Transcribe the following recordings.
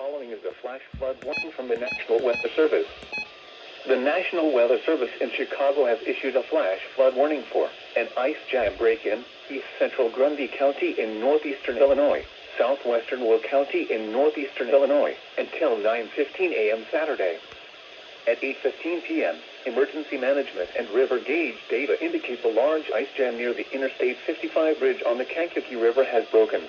following is a flash flood warning from the National Weather Service. The National Weather Service in Chicago has issued a flash flood warning for an ice jam break-in, east central Grundy County in northeastern Illinois, southwestern Will County in northeastern Illinois, until 9:15 a.m. Saturday. At 8:15 p.m., emergency management and river gauge data indicate the large ice jam near the Interstate 55 bridge on the Kankakee River has broken.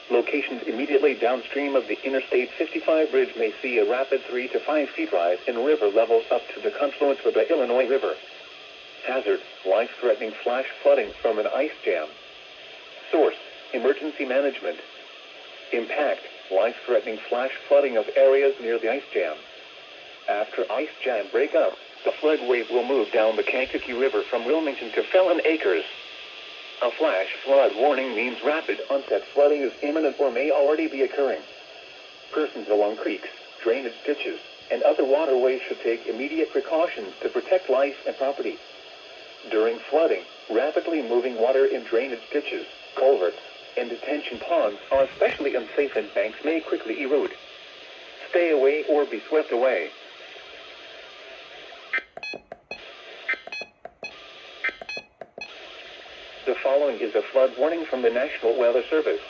Locations immediately downstream of the Interstate 55 bridge may see a rapid 3 to 5 feet rise in river levels up to the confluence with the Illinois River. Hazard: life-threatening flash flooding from an ice jam. Source: emergency management. Impact: life-threatening flash flooding of areas near the ice jam. After ice jam breakup, the flood wave will move down the Kankakee River from Wilmington to Fallon Acres. A flash flood warning means rapid onset flooding is imminent or may already be occurring. Persons along creeks, drainage ditches, and other waterways should take immediate precautions to protect life and property. During flooding, rapidly moving water in drainage ditches, culverts, and detention ponds are especially unsafe and banks may quickly erode. Stay away or be swept away. The following is a flood warning from the National Weather Service.